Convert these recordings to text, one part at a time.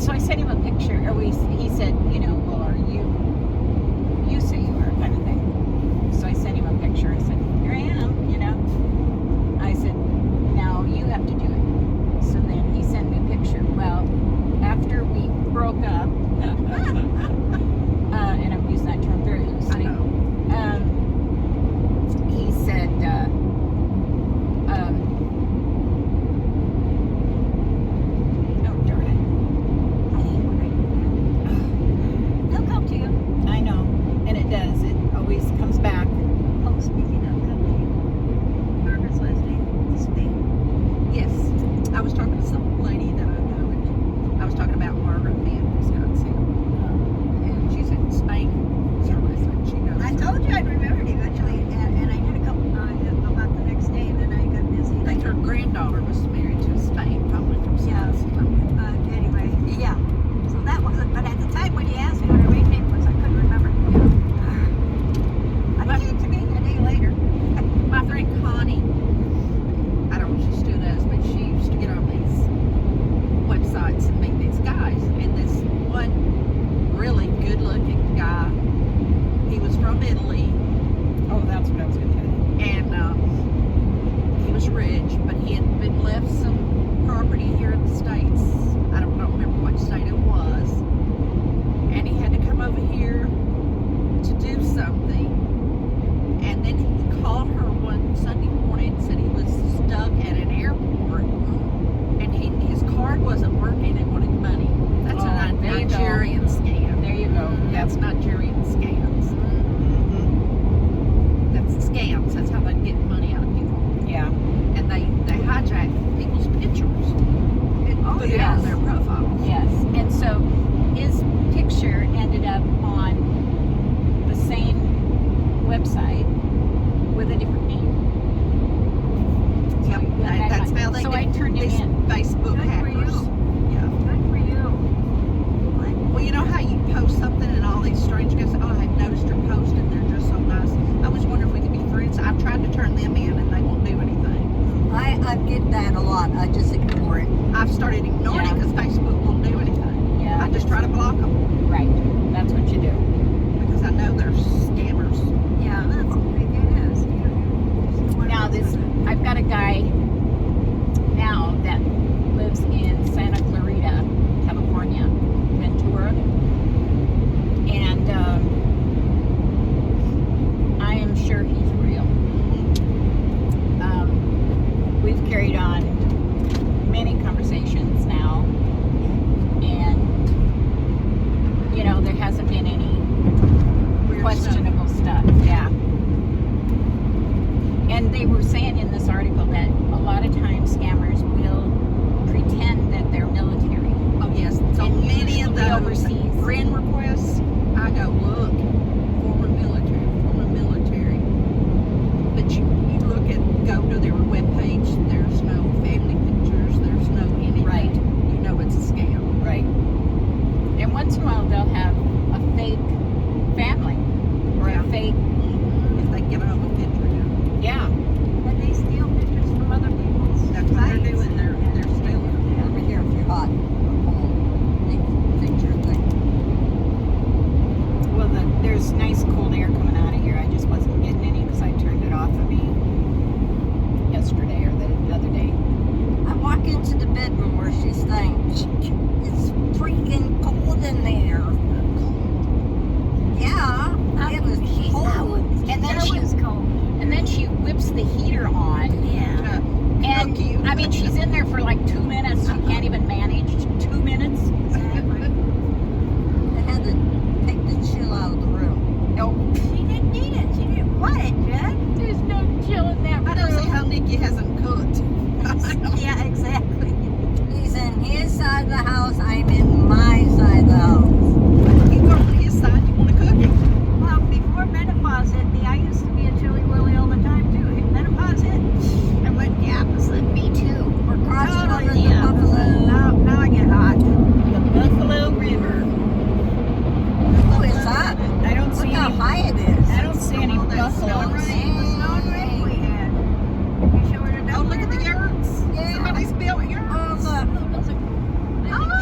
so I sent him a picture, or he said, well, are you say you are, kind of thing. So I sent him a picture. I said, here I am, I said, now you have to do it. So then he sent me a picture. Well, after we broke up, and I'm using that term very loosely, he said,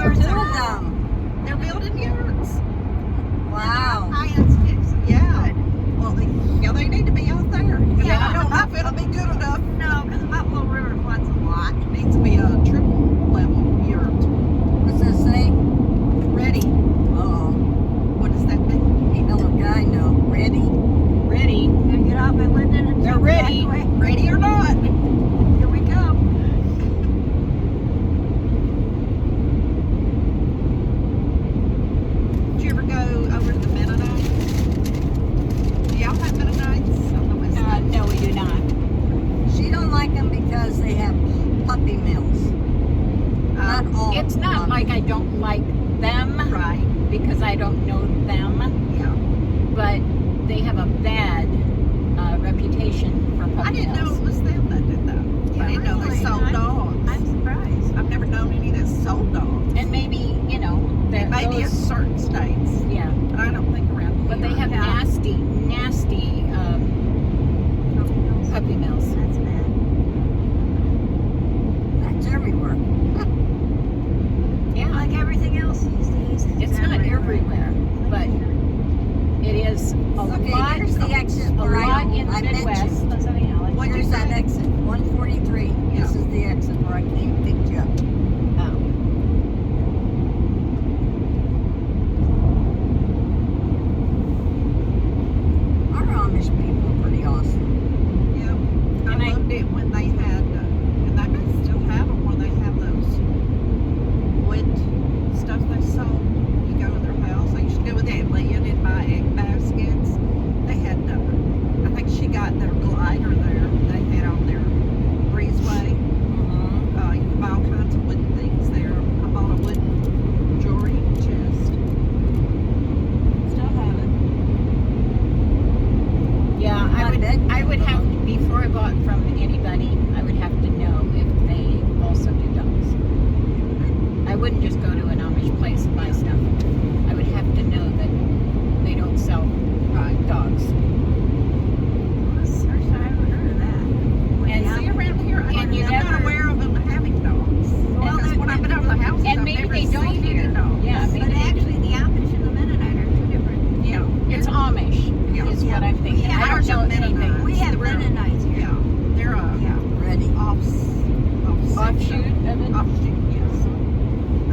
There's two of them. all. It's not like I don't like them, Right. because I don't know them, Yeah. but they have a bad reputation for puppy I didn't know mills. it was them that did that. I didn't know they Really? sold dogs. I'm surprised. I've never known any that sold dogs. And maybe, you know, that Maybe in those, certain states, yeah, but I don't think around here. but they have nasty puppy mills. That's bad. That's everywhere. Yeah, Like everything else these days. it's not everywhere, but it is a Okay, lot. here's the exit A where lot in the I met you. Midwest. What Here's is that that exit? 143. Yeah. This is the exit where I came and picked you up. Oh. Our Amish people are pretty awesome. Yeah. I And I- loved it when they had, and I bet still have them, where they have those wood stuff they sold. You go to their house. I used to go with Aunt Leah and buy egg baskets. They had, I think she got their glider there. They had on their breezeway. You can buy all kinds of wooden things there. I bought a wooden jewelry chest. Still have it. Yeah, I would have, before I bought from anybody, I would have to know if they also do dogs. I wouldn't just go to an Amish place and buy stuff. I would have to know that they don't sell dogs. First time I ever heard of that. And See, around here, And you I'm not never- aware of them having dogs. Well, Because when I've been over the houses, and I've maybe never they don't seen here. any dogs. Yeah, But maybe. actually, the Amish and the Mennonite are two different. Yeah. It's Amish, Yeah. is what I'm thinking. Yeah, I don't ours know are Mennonite. anything. We have They're- Mennonites here. Yeah. They're Yeah. Offshoot of it? Offshoot, yes.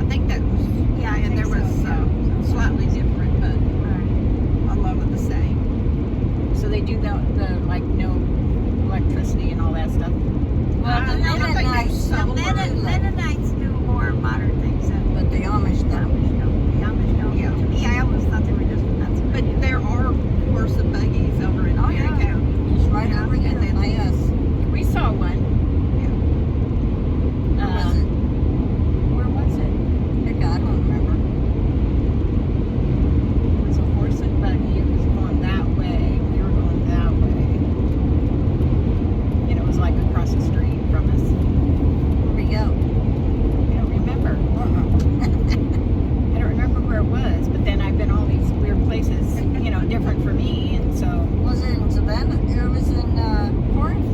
I think that was, Yeah, I and think there was so, yeah. slightly different, but Right. a lot of the same. So they do the like no electricity and all that stuff. Well, the I don't think they Mennonites, the sold Mennonites do more modern things than But the Amish the don't. Amish don't. The Amish don't. Yeah. To me, I always thought they were just nuts. But there are horse and buggies over in Oh, Perry yeah. County. Just right Yeah. over there And then by us. We saw one. Where was it? Where was it? Heck, I don't remember. It was a horse and buggy. It was going that way. We were going that way. And it was like across the street from us. Where we go? I don't remember. I don't remember where it was, but then I've been all these weird places, you know, different for me, and so. Was it in Savannah? It was in Corinth?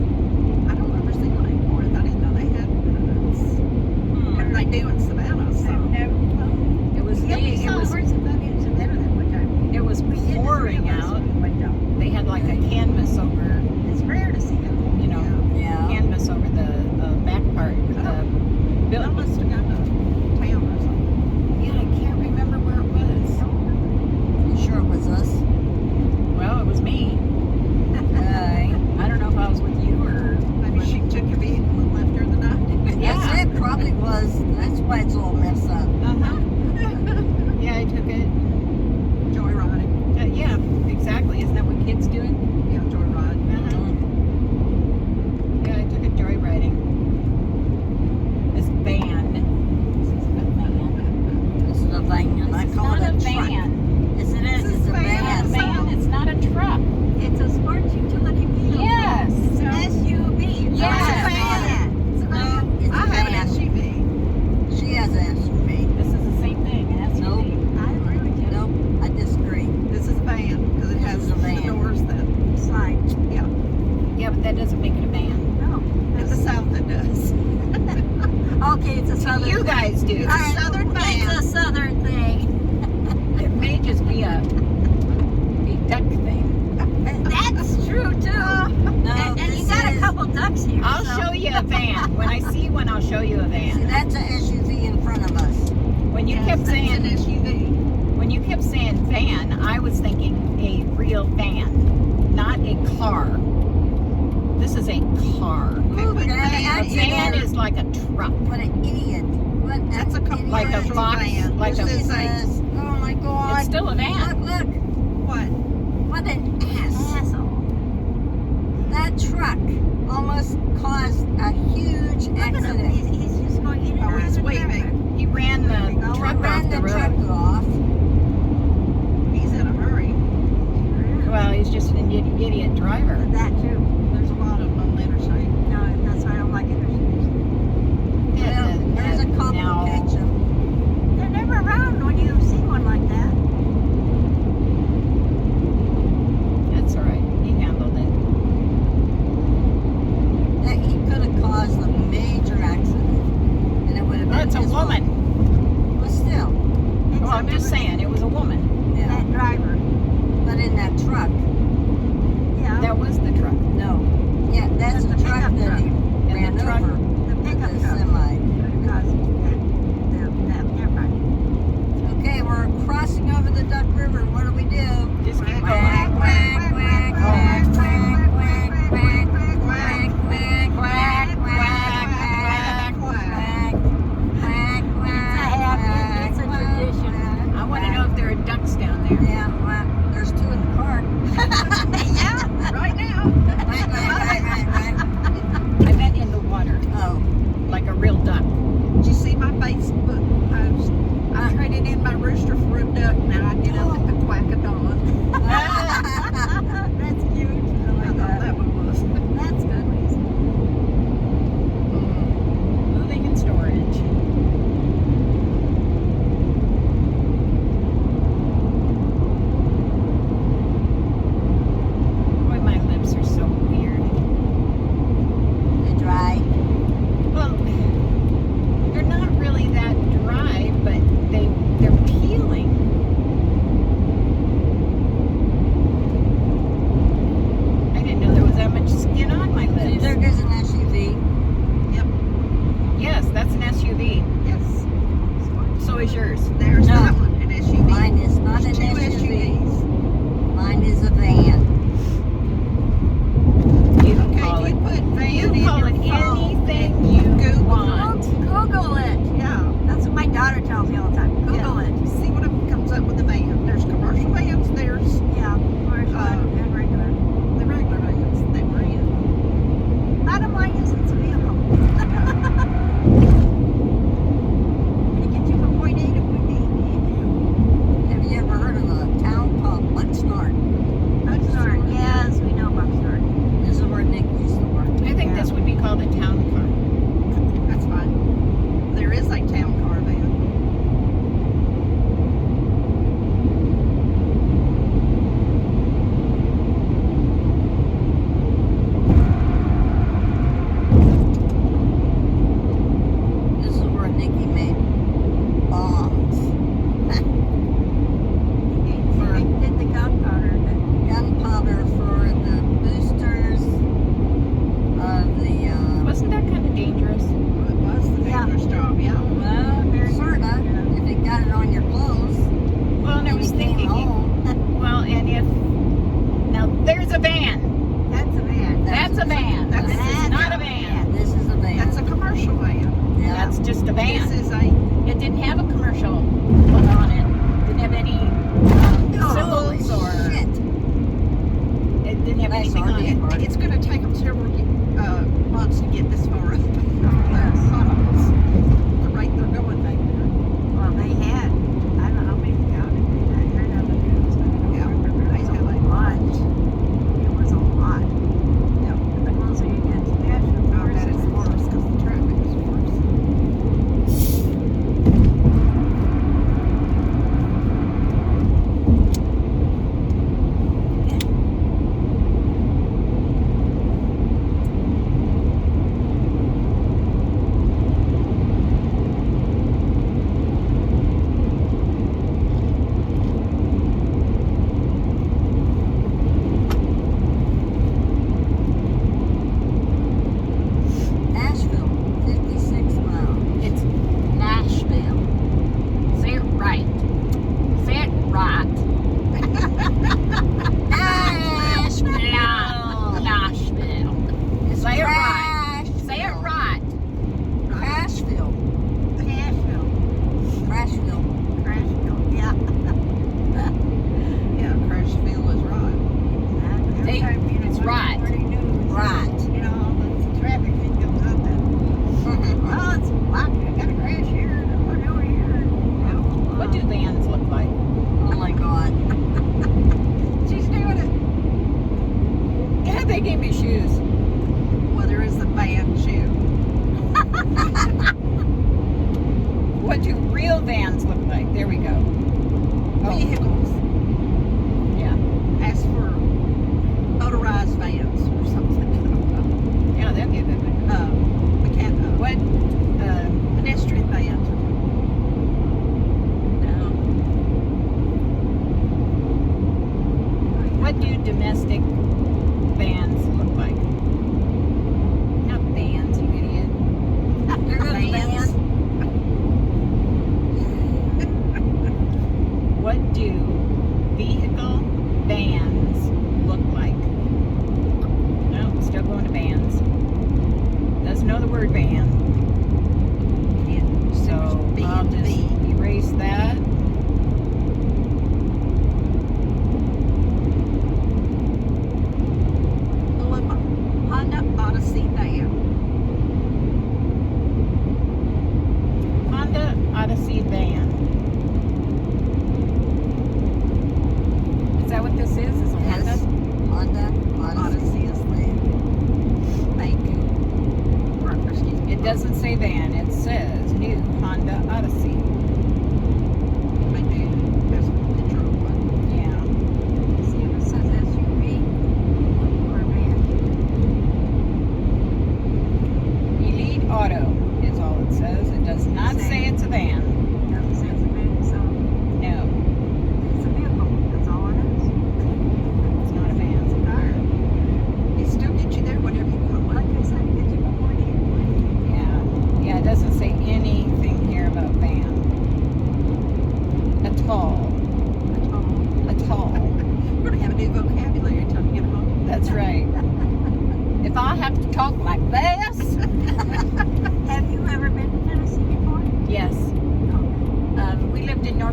I don't remember seeing it in Corinth. I didn't know they had Mennonites. And they do in Savannah, so. It was Yeah, we it saw was horse and buggies in Mennonite one time. it was We did pouring out. They had like a canvas over, It's rare to see them. you know, Yeah. canvas over the back part. I Built. must have gone to town or something. Yeah, I can't remember where it was. You sure it was us? Well, it was me. I don't know if I was with you or. Maybe she took your vehicle and left her the night. Yeah. Yes, it probably was. That's why it's all messed up. Uh-huh. Yeah, I took it. Joyriding. Yeah, exactly. Isn't that what kids do? Yeah, joyride. Uh-huh. Yeah, I took it joyriding. This van. This is a van. This is a van, and I This is call not it a a truck. van. Yes, it is. This It's is a van. It's not a van. van. It's not a truck. It's a sports utility vehicle. Yes. It's an SUV. It's Yes. not a van. It's a No, van. it's I a have van. an SUV. She has an SUV. This is the same thing. An SUV. Nope. I agree with you. Nope, I disagree. This is a van because it This has is a the van. doors that. Slide. Yeah, Yeah, but that doesn't make it a van. No. in the south it does. Okay, it's a southern. You guys do. It's a southern van. It's a southern thing. It may just be a duck thing. That's true too. No, and you this got a is- couple ducks here. I'll so. show you a van. When I see one, I'll show you a See, van. that's an SUV in front of us. When you Yes, kept that's saying An SUV. when you kept saying van, I was thinking a real van, not a car. This is a car. Okay, Ooh, put but van I- A in van there. is like a truck. What an idiot. What That's a an couple Like a idiot box, van. like This a- is Jesus. Oh my God. It's still a van. Look. What? What an ass. Asshole. That truck almost caused a huge Look at him. accident. He's just going in and Oh, out he's of waving. traffic. He ran was yours? There's No. that one, an SUV. Mine is not There's an two SUV. SUVs. Mine is a van. You can Okay, call you it. put van You in call your it phone anything and you Google want. Google it. Yeah. That's what my daughter tells me all the time. Google Yeah. it. See what comes up with the van. There's commercial vans. There's Yeah, commercial and regular. the regular vans that we're in. Bottom line is it's a vehicle. It gets you from point A to point B. Have you ever heard of a town called Bucksnard? Bucksnard. Yes, we know Bucksnard. This is where Nick used to work. I think this would be called a town car. That's fine. There is a town car van. This is where Nicky made bombs. They did the gunpowder. Gunpowder for the boosters of the, Wasn't that kind of dangerous? Well, it was the Yeah. dangerous job, yeah. sorta, if it got it on your clothes. Well, and I and was you came thinking, home. well, and if now there's a van. That's a van. That's a van. That's This is a not a van. van. This is a van. That's a commercial van. yeah. That's just a This van. is a It didn't have a commercial look on it. Didn't have any Holy symbols or shit. it didn't have Nice anything on RV it. park. It's going to take them several months to get this far up. Yes. The rate they're going back there. Well, they had, I don't know how many counted. I heard on the news. But I don't Yeah, remember. they It was had a a lot. It was a lot. Yeah. The closer you get to that, the I worse bet it it's is. worse because the traffic is worse. Asheville, 56 miles. It's Nashville. Say it right. Say it right. Asheville. Nashville. Say it right. Crashville. Say it right. Crashville. Nashville. Crashville. Crashville. Yeah. Yeah, Crashville is right. Every See? time, you know, It's watch right. morning news, Right. You know, all the traffic that comes up and, oh, it's blocked. I got a crash here. And what over here. You know, What do vans look like? Oh my god. she's doing it. Yeah, they gave me shoes. Well, there is the van shoe. What do real vans look like? There we go. Oh, Vehicles. yeah. Ask for motorized vans or something. Yeah, they'll give it. What? What? Pedestrian vans. What do domestic vans look like? Not vans, you idiot. There goes the Vans. van. What do vehicle vans look like? No, still going to vans. Doesn't know the word van. So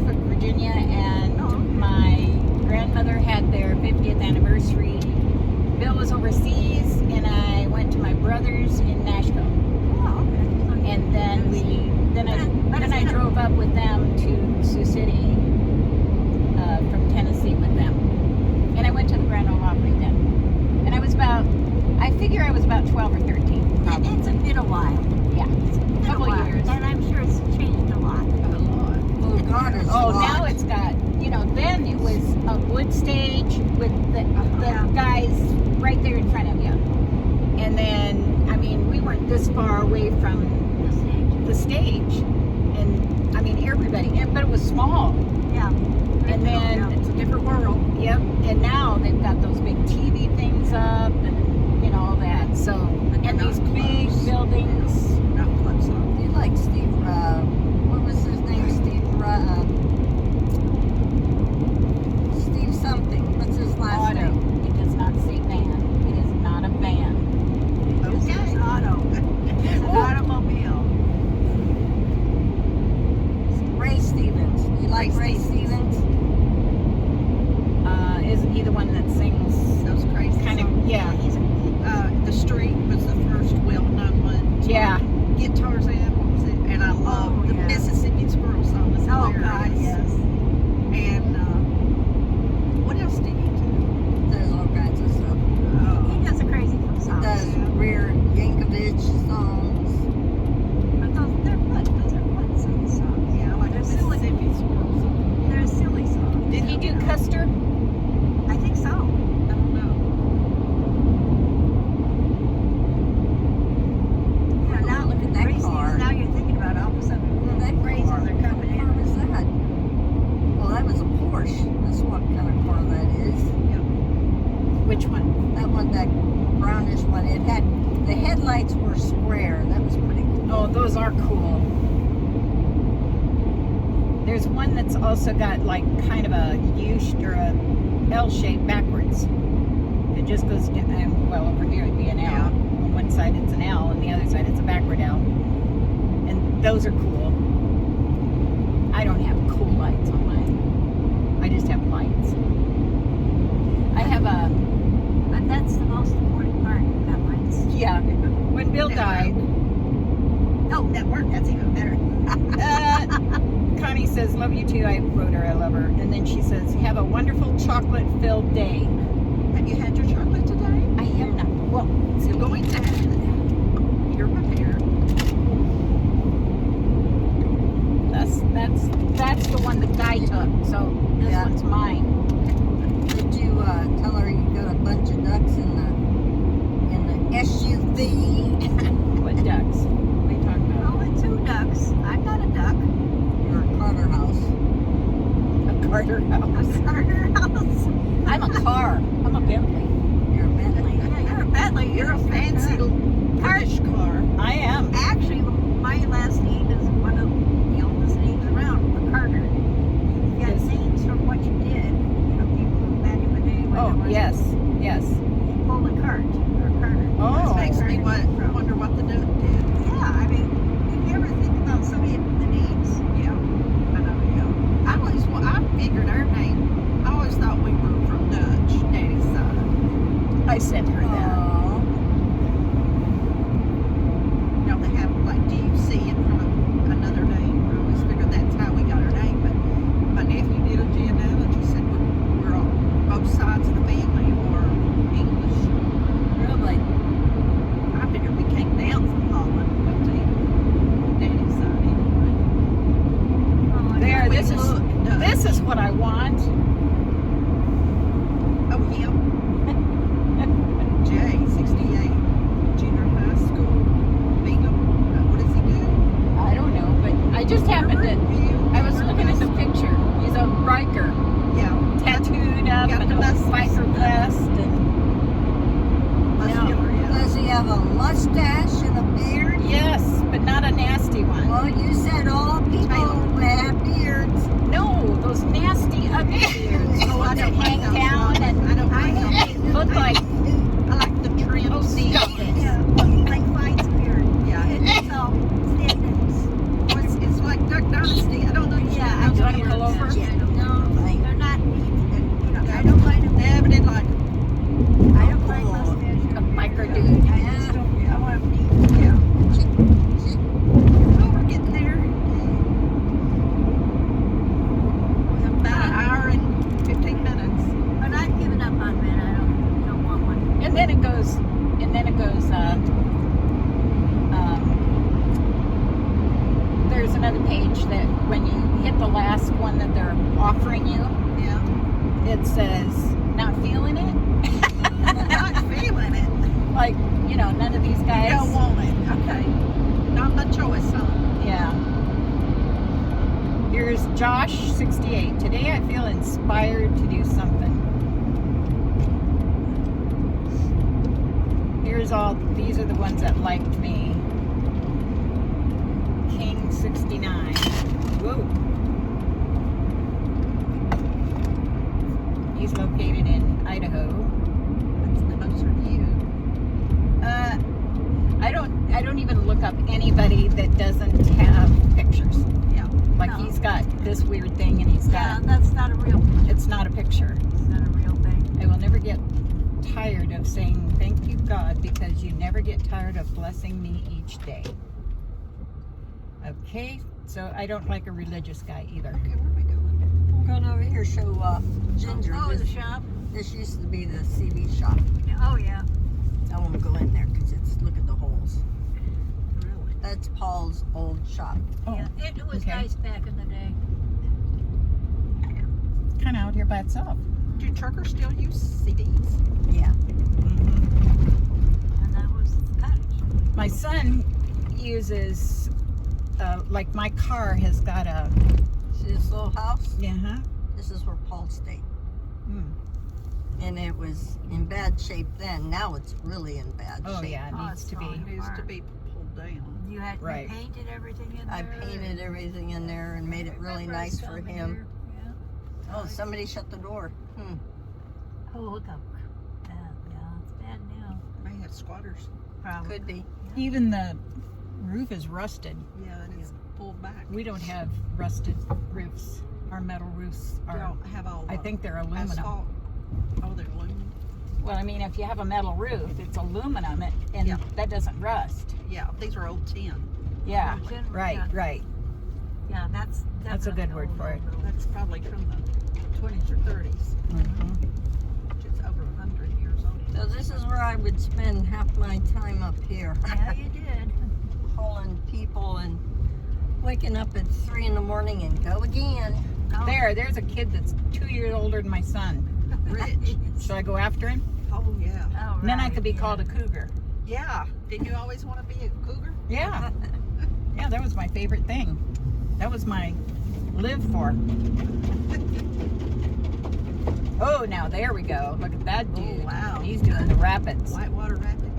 Norfolk, Virginia, and my grandmother had their 50th anniversary. Bill was overseas, and I went to my brother's in Nashville. Oh, okay. And then I drove up with them to Sioux City from Tennessee with them. And I went to the Grand Ole Opry then. And I figure I was about 12 or 13. Probably. It's been a while. Yeah. Been A couple a while. years. And I'm sure it's changed a lot. Oh, God, it's Oh, locked. now it's got, then it was a wood stage with the guys right there in front of you. And then, we weren't this far away from the stage. And, everybody, but it was small. Yeah. And then, It's a different world. yep, and now they've got those big TV things up and, all that. So, and these big buildings. Not close enough. You like Steve, what was his name? Steve something. What's his last Auto. name? It does not say van. It is not a van. This is auto. It's an automobile. Ray Stevens. You like Ray Ray Stevens? Isn't he the one that sings Those crazy kind songs. of, yeah. The Street was the first well-known one. Yeah. Guitars and what was it? And I love the yeah. Mississippi Squirrel song. It's Oh, hilarious. God, yes. And what else did he do? There's all kinds of stuff. He does a crazy song. Does Rear Yankovic songs. But they're fun. Those are fun songs. Yeah, I like the They're silly. Mississippi Squirrel song. They're silly songs. Did he do Custer? I think so. I don't know. Yeah, now Look at that crazy. car. Now you're thinking about all of a sudden. Look at that Crazies car. are coming What car in. was that? Well, that was a Porsche. That's what kind of car that is. Which one? That one, that brownish one. It had, the headlights were square. That was pretty cool. Oh, those are cool. There's one that's also got like kind of a U or a L shape backwards. It just goes down, well, over here it'd be an L. Yeah. On one side it's an L, and the other side it's a backward L. And those are cool. I don't have cool lights on mine. I just have lights. I have a, But that's the most important part. You've got lights. yeah, when Bill died, Oh, that worked. That's even better. Connie says, love you too. I wrote her, I love her. And then she says, have a wonderful chocolate-filled day. Have you had your chocolate today? I have not. Well, You're going to have it. You're prepared. That's the one the guy took. So this Yeah. one's mine. Did you tell her you got a bunch of ducks in the SUV? What ducks? What are you talking about? Oh, and 2 ducks. I've got a duck. Your Carter house. A Carter house. A Carter house. I'm a car. I'm a Bentley. Your Bentley. Yeah, you're a Bentley. You're a fancy little British car. I am. Actually, my last name is one of the oldest names around, the Carter. You got Yes. names from what you did. People back in the day when Oh, there was yes. Yes. pull a cart or a Carter. Oh. Makes me wonder what the duck did. Yeah, if you ever think about some of the names, Yeah, I know. Yeah, I figured our name. I always thought we were from Dutch, Daddy's side. I sent her that. Aw. You know, they have like DUC in front of another name. I always figured that's how we got our name. But my nephew did a genealogy, said we're on both sides of the family were English. Really? I figured we came down from Holland, but Daddy's side anyway. There. We This is look Dutch. this is what I want. Oh, him. Jay, 68, junior high school, Bingham. What does he do? I don't know, but I just happened to. I was looking at the picture. He's a biker, Yeah, tattooed up Got and the a muscles. biker vest, and muscular, yeah. Does he have a mustache and a beard? yes, but not a nasty one. Well, you said all people have beards. No, those nasty ugly beards, the Oh, I ones that don't like hang those down ones. and I don't like those. look like. I like the trim Oh, seat. stop it. yeah, like Fine's beard. Yeah. It's all stand-ins. It's like Duck Dynasty. I don't understand. Yeah, I those don't You want to beards. pull over last one that they're offering you, Yeah. it says, not feeling it? Not feeling it. Like, you know, none of these guys. You don't want it. Okay. Not my choice, huh? Yeah. Here's Josh, 68. Today I feel inspired to do something. Here's all, these are the ones that liked me. King, 69. Whoa. He's located in Idaho. That's closer to you. I don't even look up anybody that doesn't have pictures. Yeah. Like No. he's got this weird thing and he's Yeah, got, that's not a real picture. it's not a picture. It's not a real thing. I will never get tired of saying thank you, God, because you never get tired of blessing me each day. Okay, so I don't like a religious guy either. Okay, where are we going? I'm going over here to show Ginger. Oh, the This, shop? this used to be the CV shop. Oh, yeah. I want to go in there because it's, look at the holes. Really? That's Paul's old shop. Oh, Yeah, it was okay. nice back in the day. Kind of out here by itself. Do truckers still use CDs? Yeah. And that was the cottage. My son uses, like my car has got a, See this little house? yeah, This is where Paul stayed. hmm. And it was in bad shape then. Now it's really in bad Oh shape. yeah, it Oh, needs it's to be. falling. It needs to be pulled down. You had Right. you painted everything in there. I painted everything in there and made it really Remember I nice saw for in him. here? Yeah. Oh, somebody shut the door. Oh, look up. Yeah, it's bad now. May have squatters. Probably. Could be. Even the roof is rusted. Yeah, it is pulled back. We don't have rusted roofs. Our metal roofs We are, don't have all I think they're aluminum. asphalt. Oh, they're aluminum? Well, I mean, if you have a metal roof, it's aluminum, and Yeah. that doesn't rust. Yeah, these are old tin. Yeah, Old tin, right, yeah. right. Yeah, that's That's a good definitely word old, for it. old, old. That's probably from the 20s or 30s, Mhm. which is over 100 years old. So this is where I would spend half my time up here. Yeah, you did. Hauling people and waking up at 3 in the morning and go again. Oh, There's a kid that's 2 years older than my son. Rich. Should I go after him? Oh, yeah. Oh, And then I right, could be yeah. called a cougar. Yeah. Didn't you always want to be a cougar? Yeah. Yeah, that was my favorite thing. That was my live for. Oh, now there we go. Look at that dude. Oh, wow. He's doing the rapids. Whitewater rapid.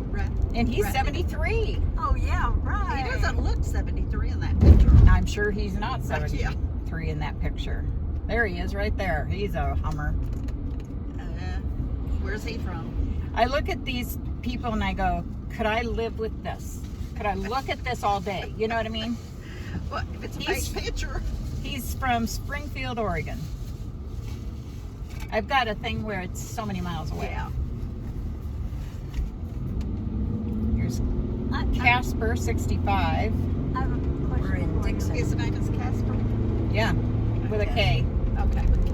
And he's rapid. 73. Oh, yeah, right. He doesn't look 73 in that picture. I'm sure he's not But yeah. 73 in that picture. There he is right there. He's a Hummer. Where's he from? I look at these people and I go, could I live with this? Could I look at this all day? You know what I mean? Well, if it's a He's- fake picture. He's from Springfield, Oregon. I've got a thing where it's so many miles away. Yeah. Here's I Casper, 65. have a question. We're in for you. Dickson. His name is Casper. Yeah, with a K. Okay, with K.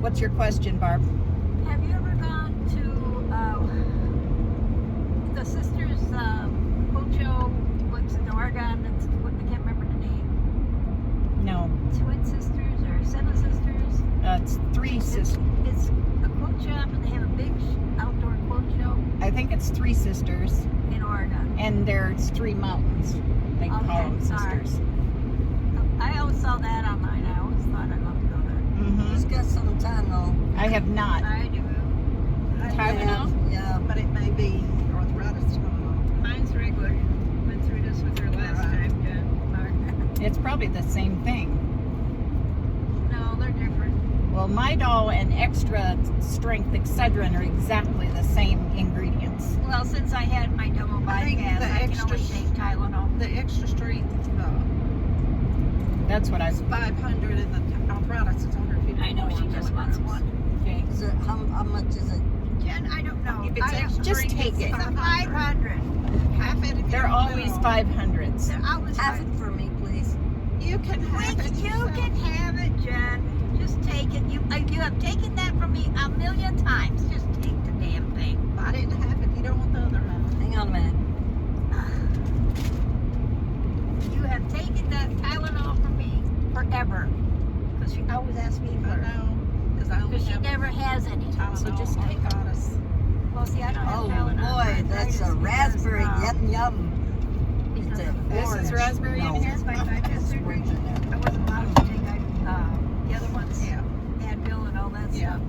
What's your question, Barb? Have you ever gone to the sisters' boat show? What's in Oregon? That's what I can't remember the name. No, Twin sisters or seven sisters? it's three sisters. It's a quote shop, and they have a big outdoor quote show I think it's three sisters, in Oregon. and there's three mountains. They call Okay, them all right. sisters. I always saw that online. I always thought I'd love to go there. He's Mm-hmm. got some time though. I have not. I do. Tylenol? Yeah. But it may be arthritis. Mine's regular. Went through this with her last Right. time, Jen. It's probably the same thing. No, they're different. Well, Midol and Extra Strength Excedrin are exactly the same ingredients. Well, since I had my double I think bypass, the I can extra only take Tylenol. The extra strength That's what is I've. 500 and the arthritis is 150. I know, she just wants one. Okay. Is it how much is it? Jen, I don't know. If it's extra Just strength, take it's it. It's 500. 500. Half it if you They're don't always know. 500s. They're always Half 500. it for me, please. You can have it. You yourself. can have it, Jen. Just take it. You have taken that from me a million times. Just take the damn thing. I didn't have it. You don't want the other half. Hang on a minute. You have taken that Tylenol from me forever. ever. Because she always asks me I for. know, Because she never has any. So just take her. Well, see, I don't have Oh Tylenol boy, that's a arthritis raspberry. because, Yum yum. because It's a of This is orange. raspberry in No. here? Since my bypass surgery, Orange in there. I wasn't allowed to take the other ones, Yeah. Advil and all that Yeah. stuff.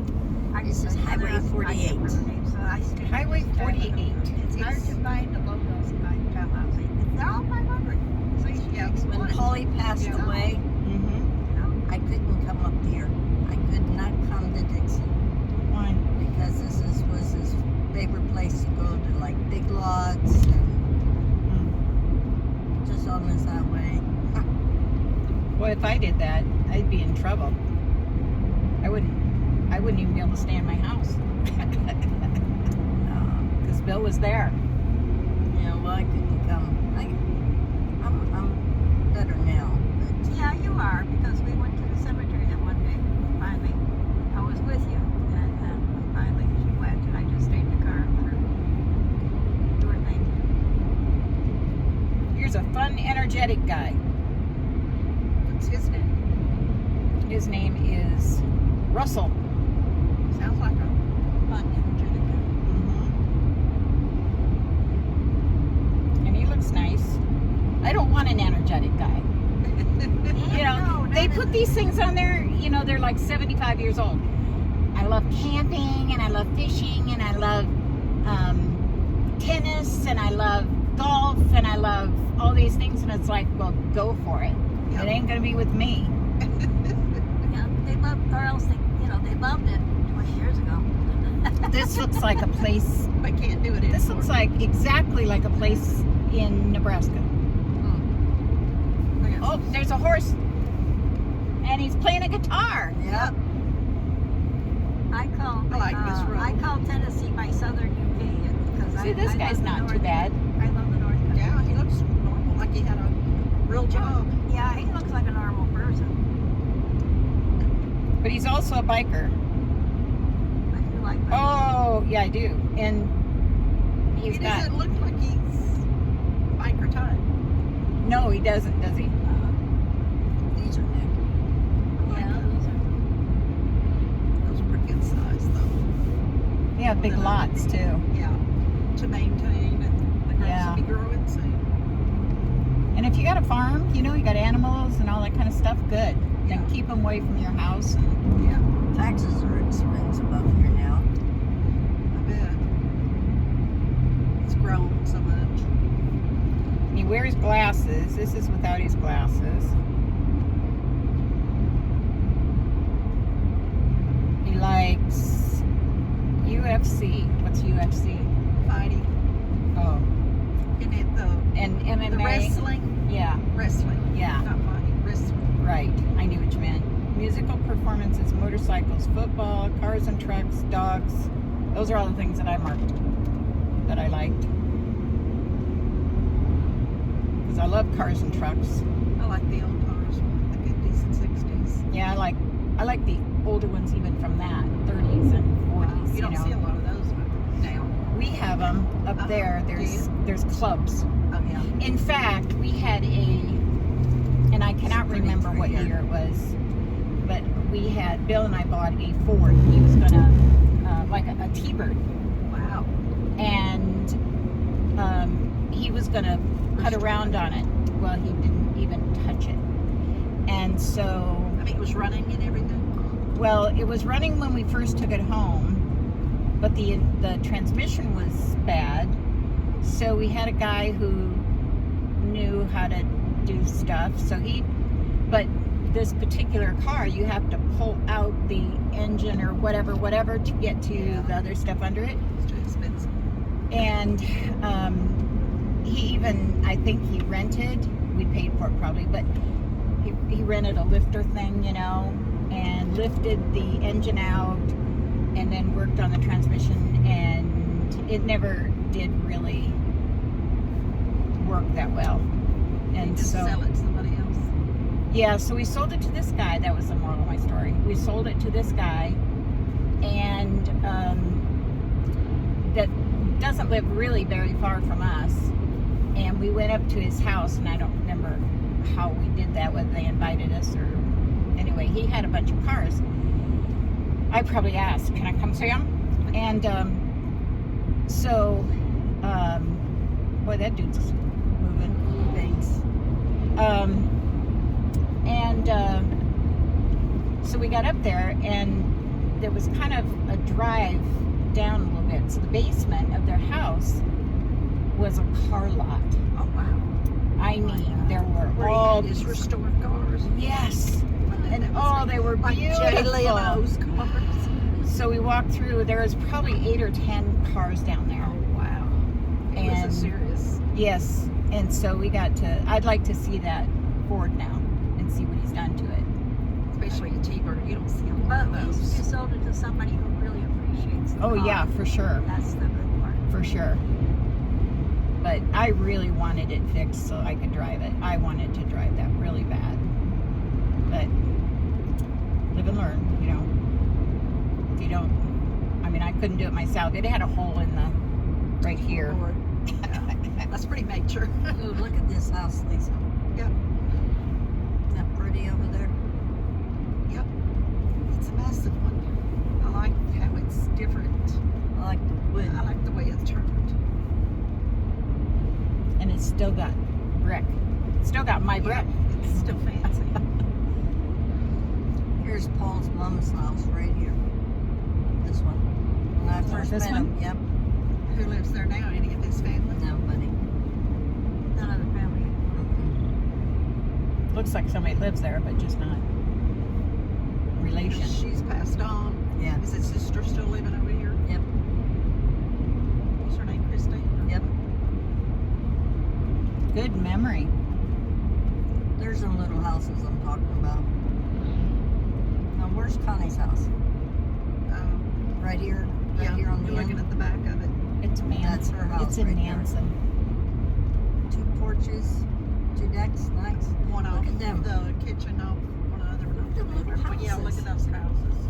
I This is Highway I can't 48. remember the name, so I stick Highway with Tylenol. 48. It's hard to find the logos in my Tylenol. They're all 500. So you should Yeah, take When one. Polly passed Yeah. away, Mm-hmm. You know? I couldn't come up here. I could not come to Dickson Why? because was his favorite place to go to, like Big Lots and just on this that way. Well, if I did that, I'd be in trouble. I wouldn't even be able to stay in my house. Because Bill was there. Yeah, well, I couldn't come. I'm better now, but Yeah, you are, because we went to the cemetery that one day. Finally, I was with you, and finally she went, and I just stayed in the car and let her do her thing. Here's a fun, energetic guy. What's his name? His name is Russell. Sounds like a fun, energetic guy. And he looks nice. I don't want an energetic guy. You know, they put these things on there, you know, they're like 75 years old. I love camping, and I love fishing, and I love tennis, and I love golf, and I love all these things. And it's like, well, go for it. Yeah. It ain't going to be with me. Yeah, they loved, or else they loved it 20 years ago. This looks like a place, I can't do it anymore. this looks like exactly like a place in Nebraska. Oh, there's a horse. And he's playing a guitar. yep. I like this road. I call Tennessee my southern UK because See, this guy's not too bad. I love the North Country. Yeah, he looks normal, like he had a real job. Yeah, he looks like a normal person. But he's also a biker. I do like that. Oh, yeah, I do. And he's He got... doesn't look like he's biker type. No, he doesn't, does he? These are new. Yeah, those are. Those are pretty good size, though. They have big lots, too. Yeah, to maintain, and the grass Yeah. will be growing soon. And if you got a farm, you know, you got animals and all that kind of stuff, good. Yeah. Then keep them away from your house. And Yeah, Taxes are expensive up here now. I bet. It's grown so much. he wears glasses. This is without his glasses. He likes UFC. What's UFC? Fighting. Oh, Isn't it and MMA. the wrestling? Yeah, Wrestling. yeah. Not fighting, wrestling. Right, I knew what you meant. Musical performances, motorcycles, football, cars and trucks, dogs. Those are all the things that I marked that I liked. Because I love cars and trucks. I like the old cars, the 50s and 60s. Yeah, I like the older ones even from that, 30s and 40s. You don't know. see a lot of those now. We have them up there. There's clubs. Oh, yeah. In fact, we had and I cannot remember what year it was, but Bill and I bought a Ford. He was gonna, like a T-Bird. Wow. And he was gonna cut around on it. Well, he didn't even touch it. And so, I mean, it was running and everything. well, it was running when we first took it home, but the transmission was bad. So we had a guy who knew how to do stuff. But this particular car, you have to pull out the engine or whatever to get to the other stuff under it. It's too expensive. And he even, I think he rented, we paid for it probably, but he rented a lifter thing, you know, and lifted the engine out and then worked on the transmission, and it never did really work that well. And Just so, sell it to somebody else. yeah, so we sold it to this guy. That was the moral of my story. We sold it to this guy, and that doesn't live really very far from us. And we went up to his house, and I don't remember how we did that, whether they invited us or had a bunch of cars. I probably asked, can I come see them? And boy, that dude's moving. Thanks. So we got up there, and there was kind of a drive down a little bit. So the basement of their house was a car lot. Oh, wow. I mean, there were Where all he had his these, restored cars. yes, and they were Like Jay beautiful. Leno's cars. So we walked through. There was probably 8 or 10 cars down there. Oh, wow. It was And- a serious. Yes, and so we got to. I'd like to see that Ford now and see what he's done to it. Especially a T-Bird. You don't see a lot But of at least those. you sold it to somebody who really appreciates the Oh car. yeah, for sure, That's the good part. for sure. But I really wanted it fixed so I could drive it. I wanted to drive that really bad. But live and learn, you know. If you don't, I mean, I couldn't do it myself. It had a hole in the right here. Lord. Yeah. That's pretty major. Ooh, look at this house, Lisa. Yep. Isn't that pretty over there? Yep. It's a massive one. I like how it's different. I like the wood. I like the way it's turned. And it's still got brick. It's still got my brick. Yeah, it's still fancy. Here's Paul's mom's house right here. This one. When I first this met him, yep. Who lives there now? Any of his family? Nobody. None of the family. Looks like somebody lives there, but just not relation. She's passed on. Yeah. Is his sister still living over here? Yep. What's her name? Christine? Yep. Good memory. There's them little houses I'm talking about. Now, where's Connie's house? Right here. Right Yeah, here on the you're looking end. at the back of it. It's Manson. That's her house It's in right there. Manson. 2 porches, 2 decks. Nice. One Look off at them. the kitchen off, one other. Look at them little But yeah, look houses. at those houses.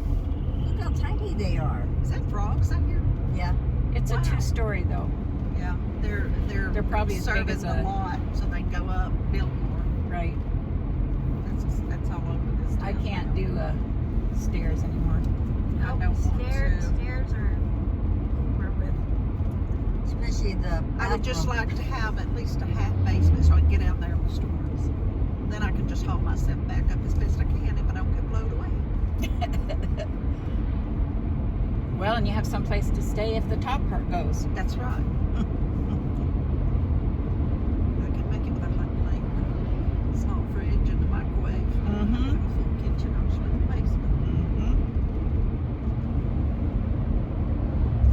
Look how tiny they are. Is that frogs out here? Yeah. It's Wow. a 2-story though. Yeah, they're They're probably as big serving as the a- lot, so they go up, build more. Right. That's all over this. I town. can't do stairs anymore. I don't want Stairs to. are over with. Especially the I would just bathroom. like to have at least a half basement so I can get out there in the storms. Then I can just haul myself back up as best I can if I don't get blown away. Well, and you have some place to stay if the top part goes. That's right. I can make it with a hot plate, small fridge, and a microwave. Mm-hmm. Full kitchen, I'll just live in the basement.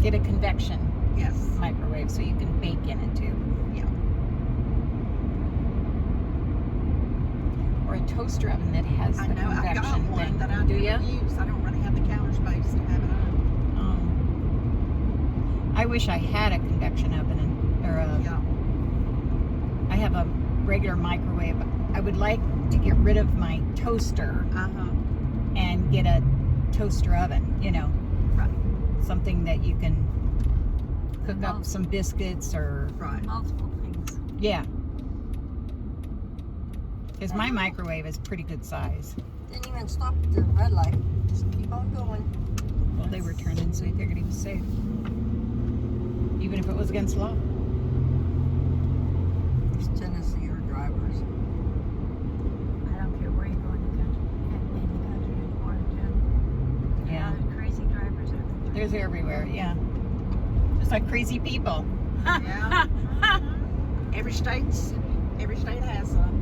Get a convection Yes. microwave so you can bake in it too. Yeah. Or a toaster oven that has I the know. I've got convection one thing. that I Do never ya? use. I don't really have the counter space to have it on. I wish I had a convection oven Yeah. I have a regular microwave. I would like to get rid of my toaster and get a toaster oven, you know. Right. Something that you can cook up Multiple. some biscuits or, Right. Multiple things. yeah. Because my microwave is pretty good size. Didn't even stop at the red light. Just keep on going. Well, they were turning, so he figured he was safe. Even if it was against law. These Tennessee are drivers. I don't care where you go in the country, in the country anymore, Jen. Yeah. There's crazy drivers everywhere. There's everywhere, yeah. Just like crazy people. Yeah. Every state has some.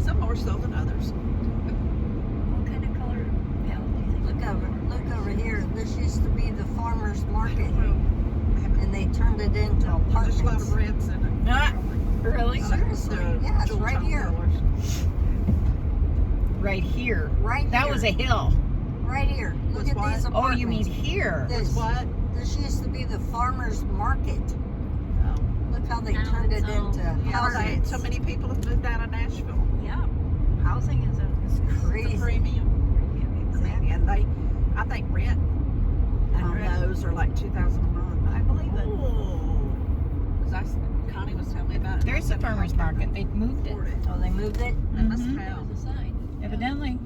Some more so than others. What kind of color palette do you think? Look over here. This used to be the farmer's market, Well, and they turned it into there's a lot apartments. of reds in it. Ah, really? Seriously? Yeah, it's right here. Right here. Right That here. was a hill. Right here. Look Was at what? these Oh, apartments. you mean here? This. What? This used to be the farmer's market. Look how they Now turned it it's all- into houses. So many people have moved out of Nashville. Yeah. Housing is It's a Crazy. premium. exactly. And I think rent on those are like $2,000 a month. I believe it. Because Connie was telling me about it. There's a farmer's market. They moved it. Afford it. Oh, they moved moved it? They must Mhm. There have. was a sign. Evidently.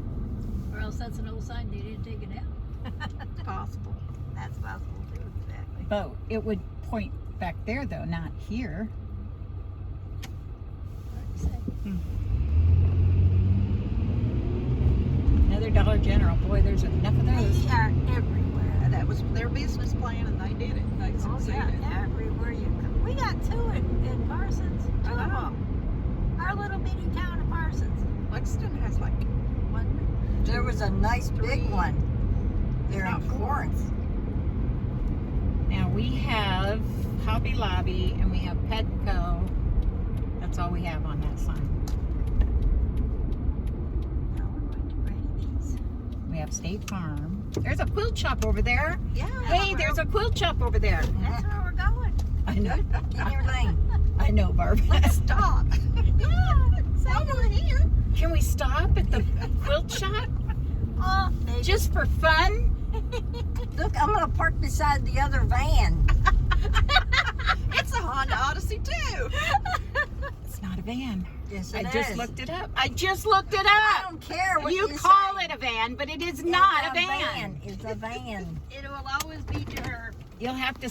Or else that's an old sign, they didn't take it out. Possible. That's possible too, exactly. But it would point back there though, not here. Hard to say. Another Dollar General. Boy, there's enough of those. They are everywhere. And that was their business plan, and they did it. They Oh succeeded. yeah, everywhere you go. We got two in Parsons. Two of Oh. them. Our little bitty town of Parsons. Lexington has like One. There was a nice big Three. one there Not in four. Corinth. Now we have Hobby Lobby and we have Petco. That's all we have on that sign. Now we're going to grade these. We have State Farm. There's a quilt shop over there. yeah. Hey, there's a quilt shop over there. That's where we're going. I know. In your lane. I know, Barb. Let's stop. Yeah, exactly. Here. Can we stop at the quilt shop Oh, maybe. just for fun? Look, I'm gonna park beside the other van. It's a Honda Odyssey too. It's not a van. Yes, I it just is. looked it up. I just looked it I up. don't care what You you call say. it a van, but it is It's not a van. It's a van. It will always be to her. You'll have to